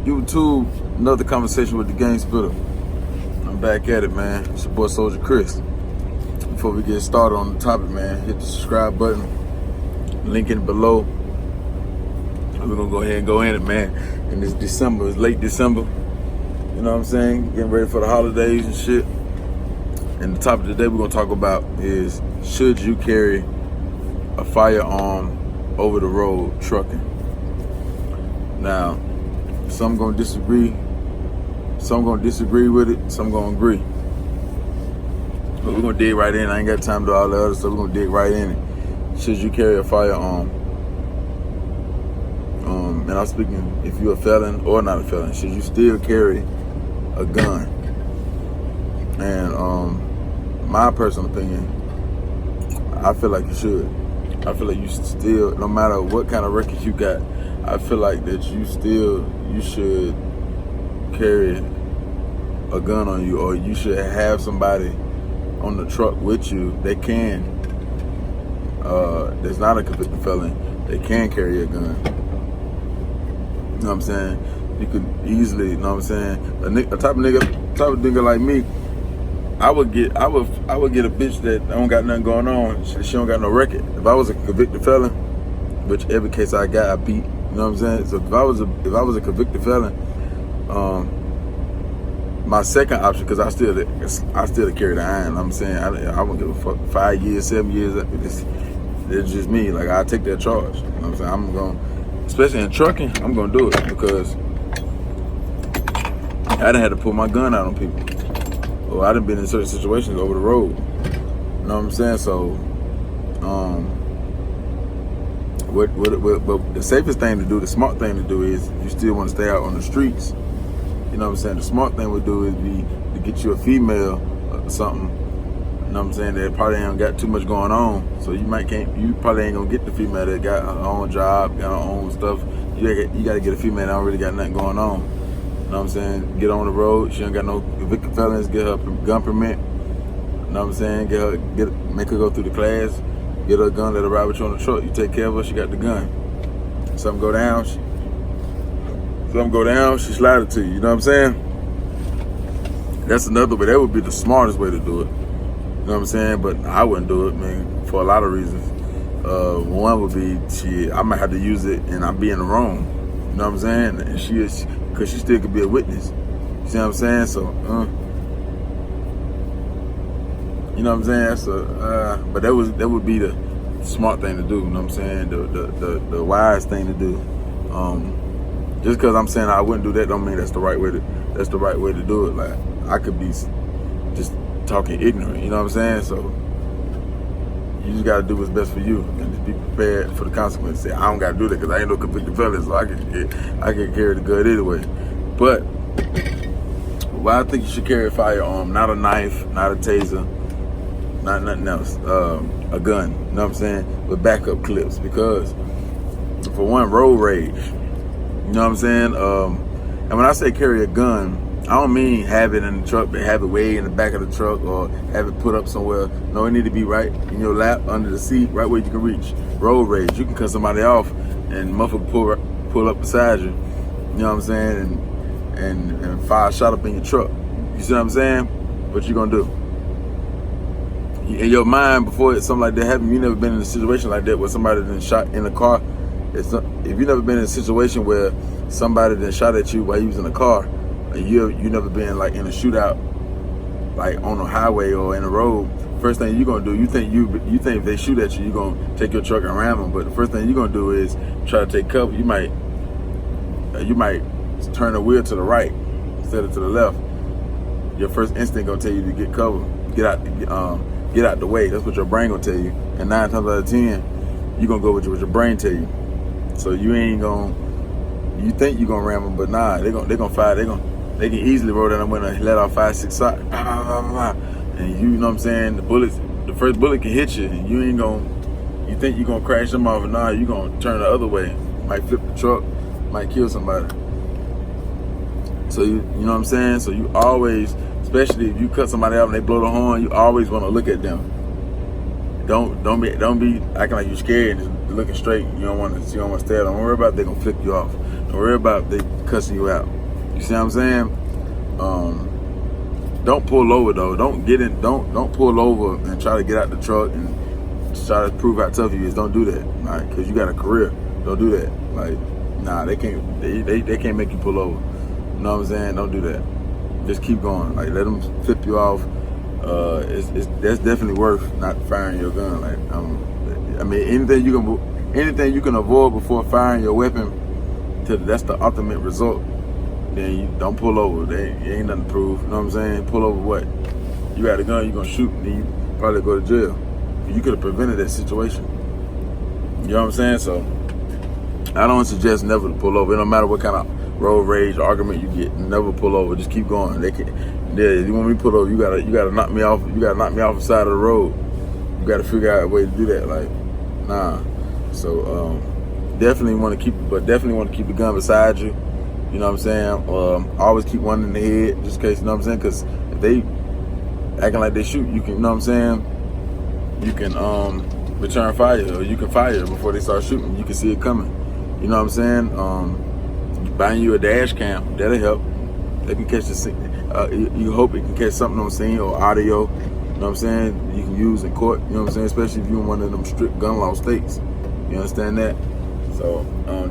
YouTube, another conversation with the Gang Spitter. I'm back at it, man. It's your boy Soldier Chris. Before we get started on the topic, man, hit the subscribe button, link in below. We're gonna go ahead and go in it, man. And it's December, it's late December. You know what I'm saying? Getting ready for the holidays and shit. And the topic today we're gonna talk about is, should you carry a firearm over the road trucking? Now, some gonna disagree, some gonna disagree with it, some gonna agree. But we're gonna dig right in. I ain't got time to do all the other stuff. We're gonna dig right in it. Should you carry a firearm? And I'm speaking if you're a felon or not a felon. Should you still carry a gun? And my personal opinion, I feel like you should. I feel like you still, no matter what kind of record you got, I feel like that you should carry a gun on you, or you should have somebody on the truck with you. They can, there's not a convicted felon, they can carry a gun. You know what I'm saying? You could easily, you know what I'm saying? A type of nigga like me, I would get a bitch that don't got nothing going on. She don't got no record. If I was a convicted felon, which every case I got, I beat. You know what I'm saying? So if I was a convicted felon, my second option, because I still carry the iron. You know what I'm saying? I won't give a fuck. 5 years, 7 years. It's just me. Like, I take that charge. You know what I'm saying? I'm going, especially in trucking, I'm gonna do it because I done had to pull my gun out on people. Or I done been in certain situations over the road. You know what I'm saying? So, what the safest thing to do, the smart thing to do is, if you still want to stay out on the streets, you know what I'm saying? The smart thing would do is be to get you a female or something. You know what I'm saying? That probably ain't got too much going on. So you probably ain't gonna get the female that got her own job, got her own stuff. You gotta get a female that don't really got nothing going on. You know what I'm saying? Get on the road. She ain't got no convicted felons. Get her gun permit. You know what I'm saying? Make her go through the class. Get her a gun. Let her ride with you on the truck. You take care of her. She got the gun. Something go down. She slide it to you. You know what I'm saying? That's another way. That would be the smartest way to do it. You know what I'm saying? But I wouldn't do it, man, for a lot of reasons. One would be, I might have to use it and I'd be in the wrong. You know what I'm saying? And because she still could be a witness. You see what I'm saying? So, you know what I'm saying? So, but that would be the smart thing to do. You know what I'm saying? The wise thing to do. Just because I'm saying I wouldn't do that, don't mean that's the right way to do it. Like, I could be just talking ignorant. You know what I'm saying? So, you just gotta do what's best for you and just be prepared for the consequences. Say, I don't gotta do that because I ain't no convicted felon, so I can carry the gun anyway. But why I think you should carry a firearm, not a knife, not a taser, not nothing else, a gun. You know what I'm saying? With backup clips, because for one, road rage. You know what I'm saying? And when I say carry a gun, I don't mean have it in the truck, but have it way in the back of the truck or have it put up somewhere. No, it need to be right in your lap, under the seat, right where you can reach. Road rage, you can cut somebody off and motherfucker pull up beside you. You know what I'm saying? And fire a shot up in your truck. You see what I'm saying? What you gonna do? In your mind, before something like that happened, you never been in a situation like that where somebody been shot in a car. If you never been in a situation where somebody then shot at you while you was in a car, and you never been like in a shootout, like on the highway or in the road, first thing you gonna do, you think if they shoot at you, you gonna take your truck and ram them. But the first thing you gonna do is try to take cover. You might turn the wheel to the right instead of to the left. Your first instinct gonna tell you to get cover, get out the way. That's what your brain gonna tell you. And 9 times out of 10, you gonna go with what your brain tell you. So you think you gonna ram them, but nah, they gonna fire. They can easily roll down the window and let off 5-6 shots. And you know what I'm saying? The first bullet can hit you, and you think you're gonna crash them off, and nah, you gonna turn the other way. Might flip the truck, might kill somebody. So you know what I'm saying? So you always, especially if you cut somebody off and they blow the horn, you always want to look at them. Don't be acting like you're scared and just looking straight. You don't want to stare. Don't worry about it. They're gonna flick you off. Don't worry about they cussing you out. You see what I'm saying? Don't pull over though. Don't pull over and try to get out the truck and try to prove how tough you is. Don't do that, right? Because you got a career. Don't do that. Like, nah, they can't make you pull over. You know what I'm saying? Don't do that. Just keep going. Like, let them flip you off. That's definitely worth not firing your gun. Like, I mean, anything you can avoid before firing your weapon, that's the ultimate result. Then you don't pull over. You ain't nothing to prove. You know what I'm saying? Pull over what? You got a gun, you gonna shoot, and then you probably go to jail. You could have prevented that situation. You know what I'm saying? So I don't suggest never to pull over. It don't matter what kind of road rage argument you get. Never pull over. Just keep going. You want me to pull over? You gotta knock me off. You gotta knock me off the side of the road. You gotta figure out a way to do that. Like, nah. So definitely want to keep the gun beside you. You know what I'm saying? Always keep one in the head, just in case. You know what I'm saying? Because if they acting like they shoot, you can. You know what I'm saying? You can return fire, or you can fire before they start shooting. You can see it coming. You know what I'm saying? Buying you a dash cam, that'll help. They can catch the scene. You hope it can catch something on scene or audio. You know what I'm saying? You can use in court. You know what I'm saying? Especially if you're in one of them strict gun law states. You understand that? So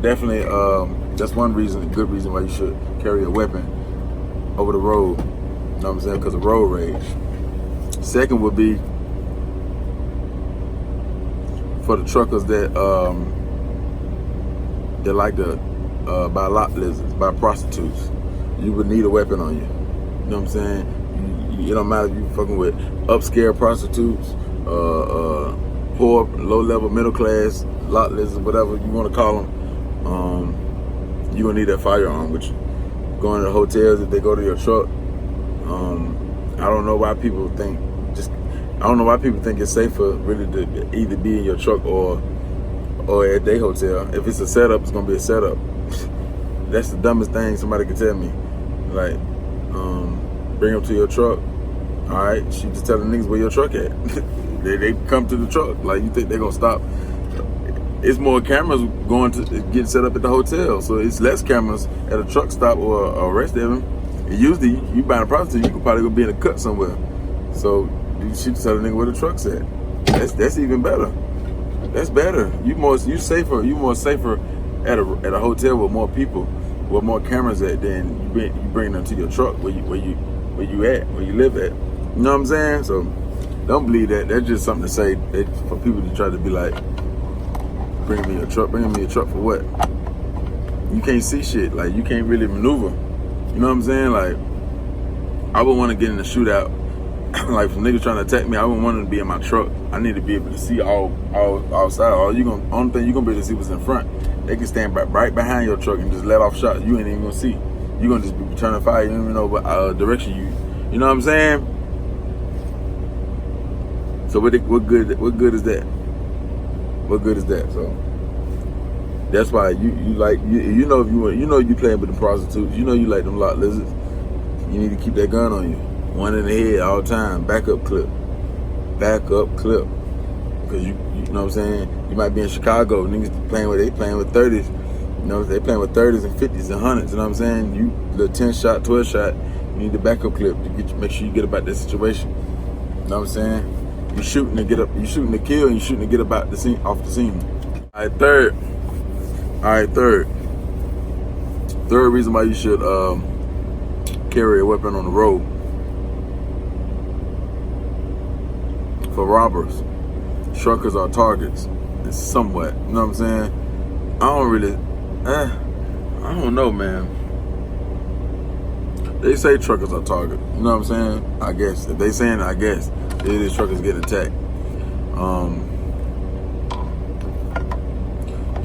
definitely, that's one reason, a good reason why you should carry a weapon over the road. You know what I'm saying? Because of road rage. Second would be for the truckers that like to buy lot lizards, buy prostitutes. You would need a weapon on you. You know what I'm saying? It don't matter if you fucking with upscale prostitutes, poor, low-level, middle-class lot lizards, whatever you want to call them. You're gonna need that firearm with you. Going to the hotels, if they go to your truck, I don't know why people think it's safer really to either be in your truck or at their hotel. If it's a setup, it's gonna be a setup. That's the dumbest thing somebody could tell me. Like, bring them to your truck. All right, she just tell the niggas where your truck at. they come to the truck. Like, you think they're gonna stop? It's more cameras getting set up at the hotel, so it's less cameras at a truck stop or a rest of them. And usually, you buying a prostitute, you could probably go be in a cut somewhere. So she tell the nigga where the truck's at. That's even better. That's better. You more safer at a hotel with more people, with more cameras at, than you bring them to your truck where you live at. You know what I'm saying? So don't believe that. That's just something to say for people to try to be like, bring me a truck for what? You can't see shit. Like, you can't really maneuver. You know what I'm saying? Like, I would want to get in a shootout. Like, if niggas trying to attack me, I wouldn't want to be in my truck. I need to be able to see all outside. Only thing you gonna be able to see what's in front. They can stand right behind your truck and just let off shots. You ain't even gonna see. You gonna just be turning fire. You don't even know what direction you know what I'm saying? So what good is that? What good is that? So that's why you playing with the prostitutes. You know you like them lot lizards. You need to keep that gun on you. One in the head all the time. Backup clip. Because you know what I'm saying? You might be in Chicago. Niggas playing with 30s. You know, they playing with 30s and 50s and 100s. You know what I'm saying? You the 10 shot, 12 shot. You need the backup clip to make sure you get about that situation. You know what I'm saying? You shooting to get up. You shooting to kill, and you shooting to get about the scene, off the scene. All right, third. Third reason why you should carry a weapon on the road. For robbers, truckers are targets. It's somewhat. You know what I'm saying? I don't know, man. They say truckers are target. You know what I'm saying? I guess. If they saying it, I guess. It is truckers getting attacked.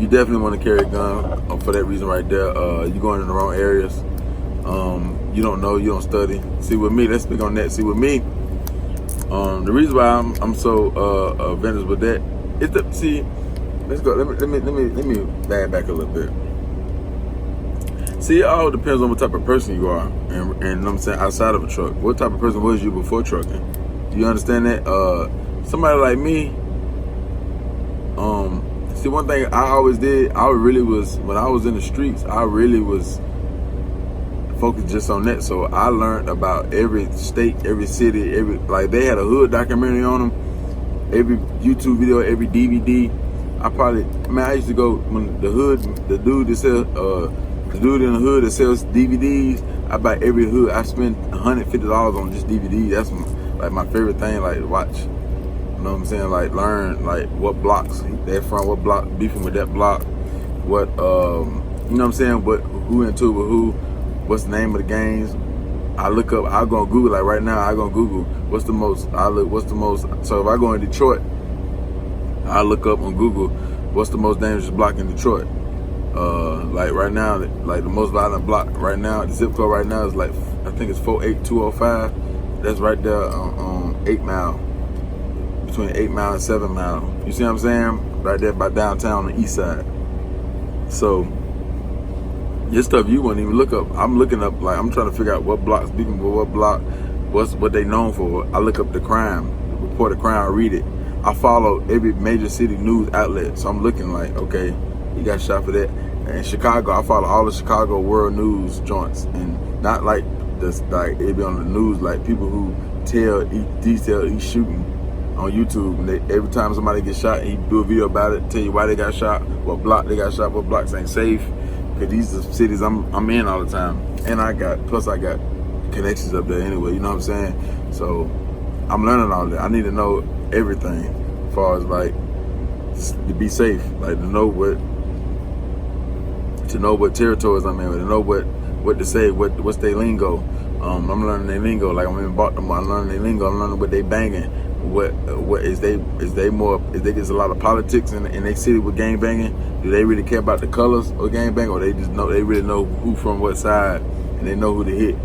You definitely want to carry a gun for that reason right there. You're going in the wrong areas. You don't know. You don't study. See, with me, let's speak on that. See, with me, the reason why I'm so adventurous with that is that, see, let's go. Let me back a little bit. See, it all depends on what type of person you are, and you know what I'm saying, outside of a truck. What type of person was you before trucking? Do you understand that? Somebody like me, See, one thing I always did, I really was, when I was in the streets, I really was focused just on that. So I learned about every state, every city, like they had a hood documentary on them, every YouTube video, every DVD. I used to go when the dude in the hood that sells DVDs, I buy every hood. I spend $150 on just DVD. That's like my favorite thing, like to watch. You know what I'm saying? Like learn like what blocks they're from, what block beefing with that block, what you know what I'm saying? What who into with who, what's the name of the games. I look up. I go on Google. Like right now, I go on Google. What's the most? So if I go in Detroit, I look up on Google. What's the most dangerous block in Detroit? Like right now, like the most violent block right now, the zip code right now is like I think it's 48205. That's right there on 8 Mile, between 8 Mile and 7 Mile. You see what I'm saying? Right there by downtown on the east side. So this stuff you wouldn't even look up. I'm looking up, like I'm trying to figure out what blocks, what block, what they known for. I look up the crime, report of crime, I read it. I follow every major city news outlet. So I'm looking like, okay, he got shot for that. And Chicago, I follow all the Chicago world news joints, and not like this, like it be on the news, like people who detail each shooting on YouTube. And every time somebody gets shot, he do a video about it, tell you why they got shot, what block they got shot, what blocks ain't safe. Because these are cities I'm in all the time, and I got connections up there anyway. You know what I'm saying? So I'm learning all that. I need to know everything, as far as like to be safe, like to know what territories I'm in, to know what to say, what's their lingo. I'm learning their lingo. Like I'm in Baltimore, I'm learning their lingo. I'm learning what they banging. What is they there's a lot of politics in their city with gang banging. Do they really care about the colors of gang bang, or they really know who from what side, and they know who to hit?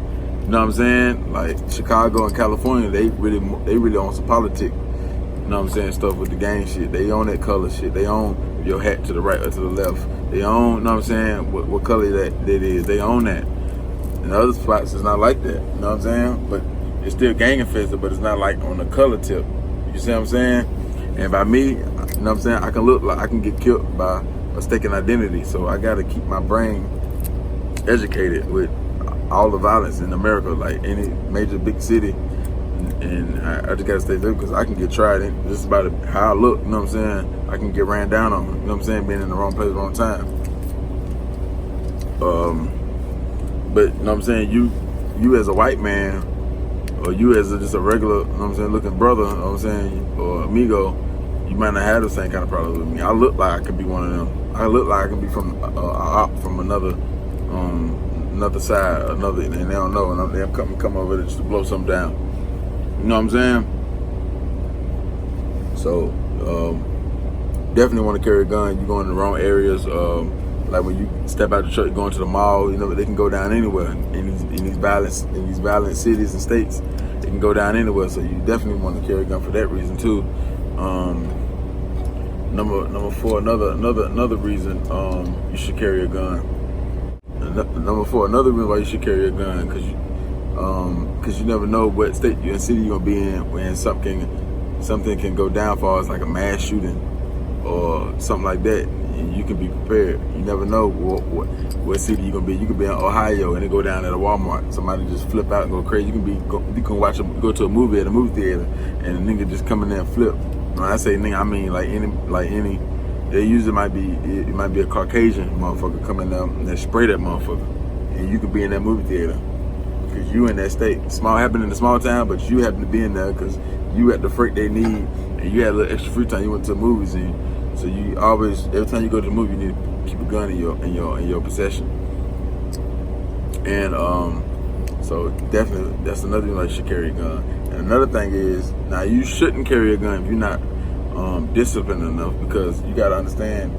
You know what I'm saying? Like Chicago and California, they really own some politics. You know what I'm saying? Stuff with the gang shit. They own that color shit. They own your hat to the right or to the left. They own, you know what I'm saying, what color that is. They own that. And other spots, it's not like that. You know what I'm saying? But it's still gang infested, but it's not like on the color tip. You see what I'm saying? And by me, you know what I'm saying, I can look like I can get killed by mistaken identity. So I got to keep my brain educated with all the violence in America, like any major big city. And I just gotta stay there because I can get tried. And just about how I look, you know what I'm saying? I can get ran down on, you know what I'm saying? Being in the wrong place, wrong time. But you know what I'm saying? You as a white man, or you as just a regular, you know what I'm saying, looking brother, you know what I'm saying, or amigo, you might not have the same kind of problems with me. I look like I could be one of them. I look like I could be from another side, and they don't know, and they're come over there just to blow something down. You know what I'm saying? So definitely want to carry a gun. You go in the wrong areas. Like when you step out the church, going to the mall, you know, they can go down anywhere in these violent cities and states. They can go down anywhere. So you definitely want to carry a gun for that reason too. Number 4, another reason you should carry a gun. Number 4, another reason why you should carry a gun, because you never know what state and city you're gonna be in when something can go down, for as like a mass shooting or something like that. And you can be prepared. You never know what city you're gonna be. You could be in Ohio and then go down at a Walmart. Somebody just flip out and go crazy. You can go to a movie at a movie theater and a nigga just come in there and flip. When I say nigga, I mean like any. They usually might be a Caucasian motherfucker coming down and they spray that motherfucker, and you could be in that movie theater because you in that state. Small happened in a small town, but you happen to be in there because you had the freight they need, and you had a little extra free time. You went to the movies, and so you always, every time you go to the movie, you need to keep a gun in your possession. And so definitely that's another thing, like you should carry a gun. And another thing is, now you shouldn't carry a gun if you're not disciplined enough, because you got to understand,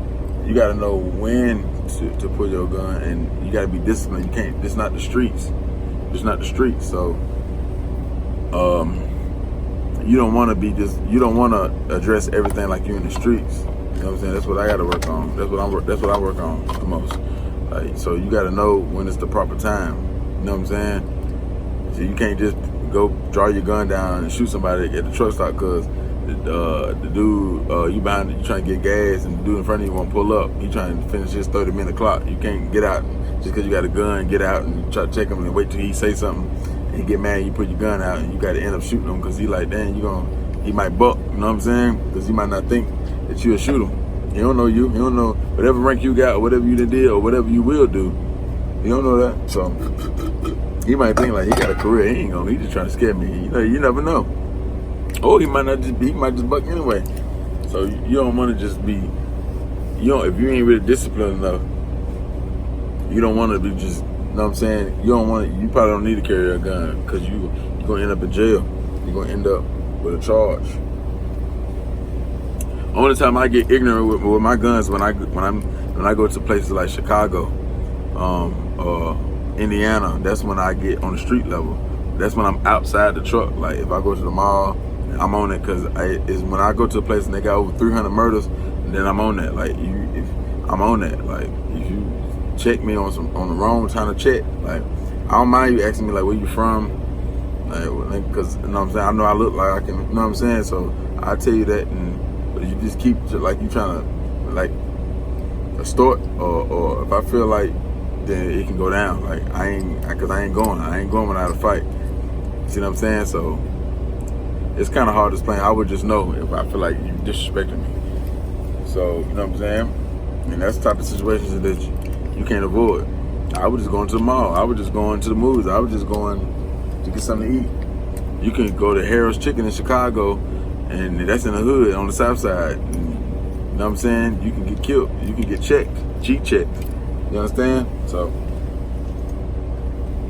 you got to know when to pull your gun, and you got to be disciplined. You can't, it's not the streets. So you don't want to address everything like you're in the streets. You know what I'm saying? That's what I got to work on. That's what I work on the most. Like, so you got to know when it's the proper time. You know what I'm saying? So you can't just go draw your gun down and shoot somebody at the truck stop, because the dude, you behind it, you trying to get gas, and the dude in front of you won't pull up. He trying to finish his 30-minute clock. You can't get out just because you got a gun. Get out and try to check him and wait till he say something. And he get mad, you put your gun out, and you got to end up shooting him because he like, dang, he might buck. You know what I'm saying? Because he might not think that you'll shoot him. He don't know you. He don't know whatever rank you got, or whatever you did, or whatever you will do. He don't know that. So he might think like he got a career. He ain't gonna. He just trying to scare me. You never know. Or he might not just be. He might just buck anyway. So you don't want to just be. If you ain't really disciplined enough, you don't want to be just. You know what I'm saying? You don't want. You probably don't need to carry a gun because you're gonna end up in jail. You're gonna end up with a charge. Only time I get ignorant with my guns when I go to places like Chicago, Indiana. That's when I get on the street level. That's when I'm outside the truck. Like if I go to the mall, I'm on it because is when I go to a place and they got over 300 murders, then I'm on that. Like I'm on that. Like if you check me on the wrong kind of check, like I don't mind you asking me like where you from, like because you know what I'm saying. I know I look like I can. You know what I'm saying. So I tell you that, but you just keep like you trying to like extort or if I feel like then it can go down. Like I ain't going without a fight. See what I'm saying? So it's kind of hard to explain. I would just know if I feel like you disrespecting me. So you know what I'm saying? And that's the type of situations that you can't avoid. I was just going to the mall. I was just going to the movies. I was just going to get something to eat. You can go to Harold's Chicken in Chicago, and that's in the hood on the south side. And, you know what I'm saying? You can get killed. You can get checked, G-checked. You understand? So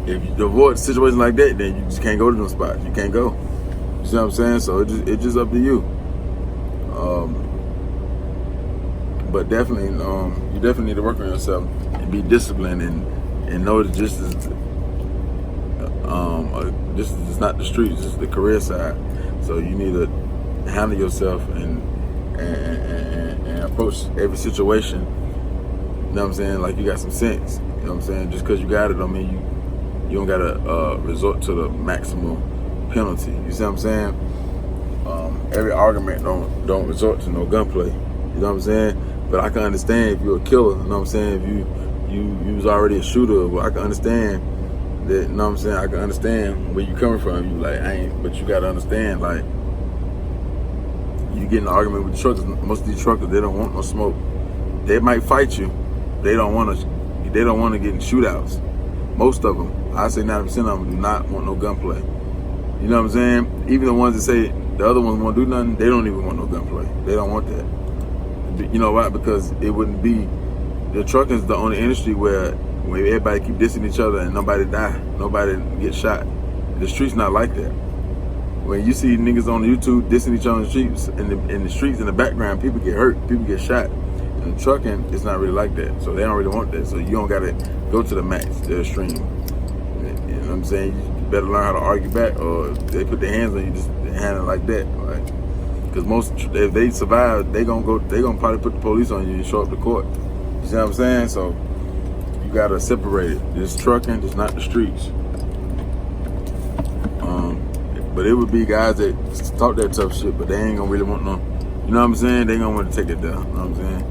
if you avoid situations like that, then you just can't go to those spots. You can't go. You see what I'm saying? So it's just up to you. But definitely, you definitely need to work on yourself and be disciplined and know that this is not the streets, this is the career side. So you need to handle yourself and approach every situation. You know what I'm saying? Like you got some sense. You know what I'm saying? Just because you got it don't mean you don't gotta resort to the maximum penalty. You see what I'm saying? Every argument don't resort to no gunplay. You know what I'm saying? But I can understand if you're a killer. You know what I'm saying? If you was already a shooter, well, I can understand that. You know what I'm saying? I can understand where you coming from. You like but you gotta understand like you get in an argument with the truckers. Most of these truckers they don't want no smoke. They might fight you. They don't want to get in shootouts. Most of them, I say 90% of them do not want no gunplay. You know what I'm saying? Even the ones that say the other ones won't do nothing, they don't even want no gunplay. They don't want that. You know why? Because it wouldn't be. The trucking is the only industry where everybody keep dissing each other and nobody die, nobody get shot. The street's not like that. When you see niggas on YouTube dissing each other in the streets in the background, people get hurt, people get shot. And trucking, it's not really like that. So they don't really want that. So you don't gotta go to the max, the extreme. You know what I'm saying? You better learn how to argue back, or if they put their hands on you, just handle it like that. Right? Because if they survive, they gonna probably put the police on you and show up to court. You see what I'm saying? So you gotta separate it. This trucking, it's not the streets. But it would be guys that talk that tough shit, but they ain't gonna really want no. You know what I'm saying? They gonna want to take it down. You know what I'm saying?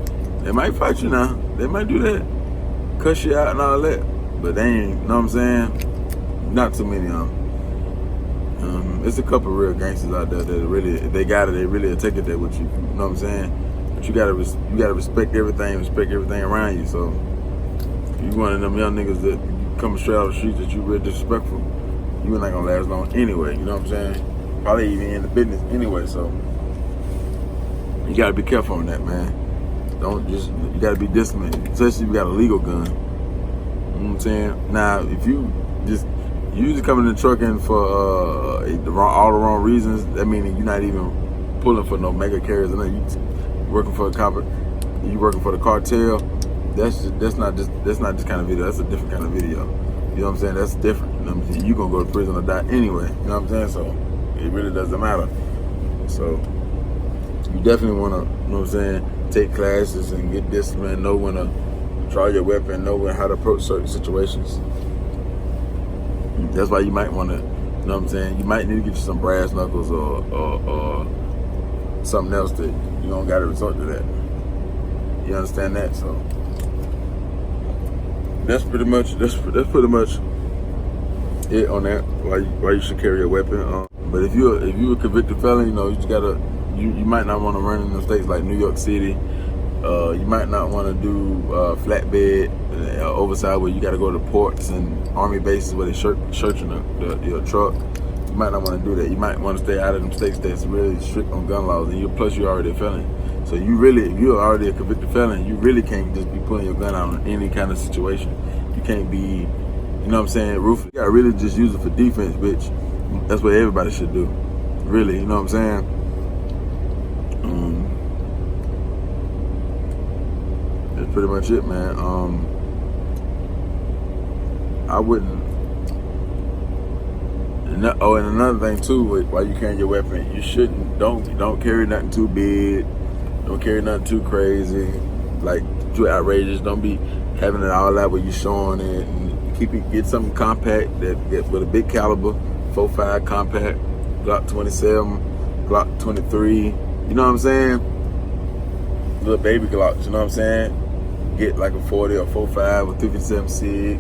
They might fight you now. They might do that, cuss you out and all that. But they ain't. You know what I'm saying? Not too many of them. There's a couple of real gangsters out there that really, if they got it, they really take it there with you. You know what I'm saying? But you gotta respect everything around you. So if you one of them young niggas that coming straight out of the streets that you real disrespectful, you're not gonna last long anyway. You know what I'm saying? Probably even in the business anyway. So you gotta be careful on that, man. You gotta be disciplined, especially if you got a legal gun. You know what I'm saying? Now, if you just coming in trucking for all the wrong reasons, that means you're not even pulling for no mega carriers. And you working for a cop, you working for the cartel. That's not this kind of video. That's a different kind of video. You know what I'm saying? That's different. You know what I'm saying? You gonna go to prison or die anyway. You know what I'm saying? So it really doesn't matter. So you definitely wanna, you know what I'm saying, take classes and get disciplined, know when to draw your weapon, know how to approach certain situations. That's why you might want to, you know what I'm saying, you might need to get you some brass knuckles or something else that you don't got to resort to that. You understand that? So that's pretty much it on that. Why you should carry a weapon. But if you a convicted felon, you just gotta you might not want to run in the states like New York City. You might not want to do flatbed overside where you got to go to ports and army bases where they searching your truck. You might not want to do that. You might want to stay out of them states that's really strict on gun laws, and plus you're already a felon. So if you're already a convicted felon, you really can't just be pulling your gun out in any kind of situation. You can't be, you know what I'm saying, ruthless. You gotta really just use it for defense, which that's what everybody should do. Really, you know what I'm saying? That's pretty much it, man. I wouldn't. And another thing too, while you carrying your weapon, you shouldn't don't carry nothing too big. Don't carry nothing too crazy, like too outrageous. Don't be having it all out where you showing it. And get something compact that with a big caliber, 4.5 compact, Glock 27, Glock 23. You know what I'm saying? Little baby Glocks. You know what I'm saying? Get like a 40 or 4.5 or 357 SIG,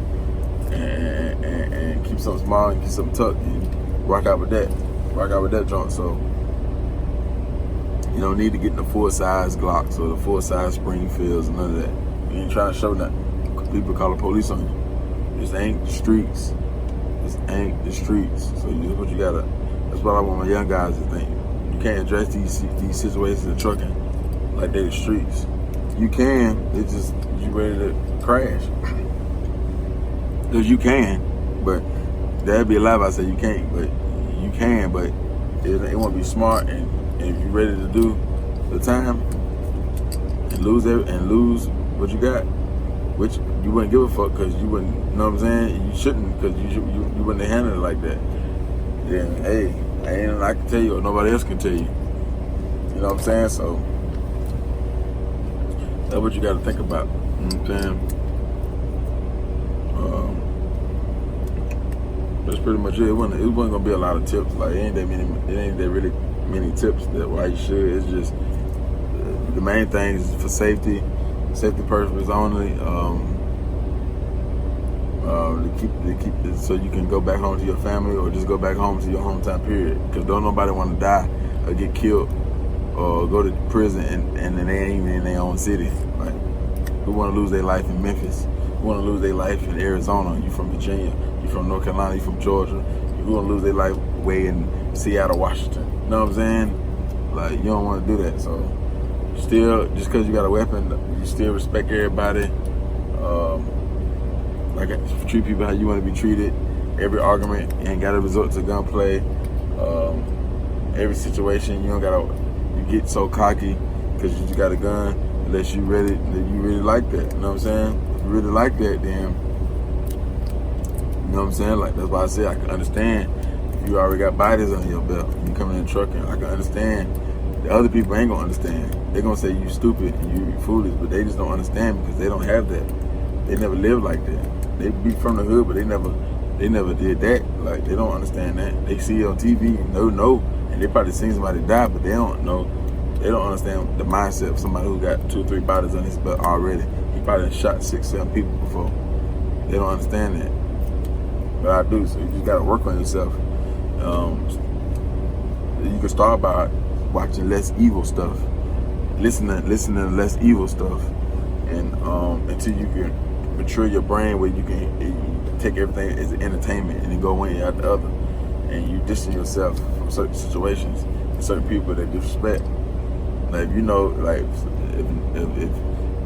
and keep something small and keep something tucked. And rock out with that. Rock out with that joint. So you don't need to get the full-size Glocks or the full-size Springfields and none of that. You ain't trying to show nothing. People call the police on you. This ain't the streets. This ain't the streets. So what you gotta. That's what I want my young guys to think. You can't address these situations in trucking like they the streets. You can. It's just you ready to crash. Cause you can, but that'd be a lie if I say you can't. But you can. But it won't be smart and if you're ready to do the time and lose what you got, which you wouldn't give a fuck because you wouldn't, you know what I'm saying? You shouldn't because you wouldn't have handled it like that. Then, hey, ain't nothing I can tell you or nobody else can tell you. You know what I'm saying? So that's what you got to think about. You know what I'm saying? That's pretty much it. It wasn't gonna be a lot of tips. Like it ain't that really many tips that why you should. It's just the main thing is for safety purposes only. To keep it so you can go back home to your family or just go back home to your hometown period. Because don't nobody want to die or get killed or go to prison and then they ain't even in their own city. Like who want to lose their life in Memphis? Who want to lose their life in Arizona? You from Virginia? You from North Carolina? You from Georgia? Who want to lose their life way in Seattle, Washington? You know what I'm saying? Like you don't want to do that. So still, just because you got a weapon, you still respect everybody. Like treat people how you want to be treated. Every argument, you ain't got to resort to gunplay. Every situation, you get so cocky because you just got a gun unless you really like that. You know what I'm saying? If you really like that, then you know what I'm saying. Like that's why I say I can understand if you already got bodies on your belt. You coming in trucking, I can understand. The other people ain't gonna understand. They're gonna say you stupid and you foolish, but they just don't understand because they don't have that. They never lived like that. They be from the hood, but they never did that. Like they don't understand that. They see it on TV, know, and they probably seen somebody die, but they don't know. They don't understand the mindset of somebody who got 2 or 3 bodies on his belt already. He probably shot 6, 7 people before. They don't understand that, but I do. So you just gotta work on yourself. You can start by watching less evil stuff, listening to less evil stuff, and until you can mature your brain where you can take everything as entertainment and then go one out the other, and you distance yourself from certain situations and certain people that disrespect. Like if you know, like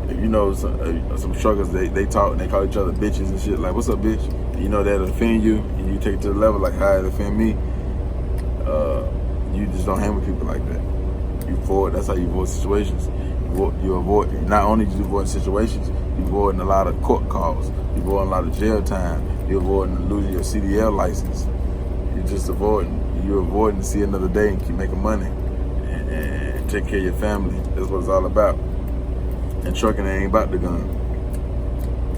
if you know some truckers, they talk and they call each other bitches and shit. Like what's up, bitch? And you know that'll offend you, and you take it to the level like how it offend me. You just don't hang with people like that. That's how you avoid situations. You avoid, not only do you avoid situations, you avoiding a lot of court calls, you avoiding a lot of jail time, you avoiding losing your CDL license. You're avoiding to see another day and keep making money and take care of your family. That's what it's all about. And trucking ain't about the gun.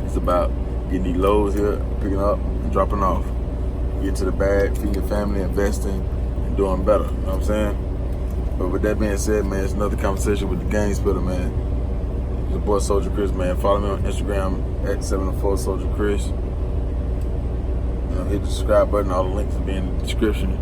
It's about getting these loads here, picking up and dropping off. Get to the bag, feeding your family, investing, and doing better. You know what I'm saying? But with that being said, man, it's another conversation with the Gang Spitter, man. It's your boy Soldier Chris, man. Follow me on Instagram at 704 Soldier Chris. Hit the subscribe button. All the links will be in the description.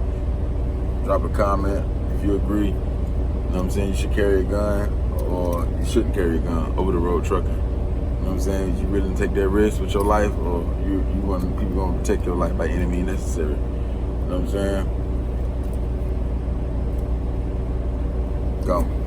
Drop a comment if you agree. You know what I'm saying? You should carry a gun, or you shouldn't carry a gun over the road trucking. You know what I'm saying? You really take that risk with your life, or you want people going to protect your life by any means necessary. You know what I'm saying? Go.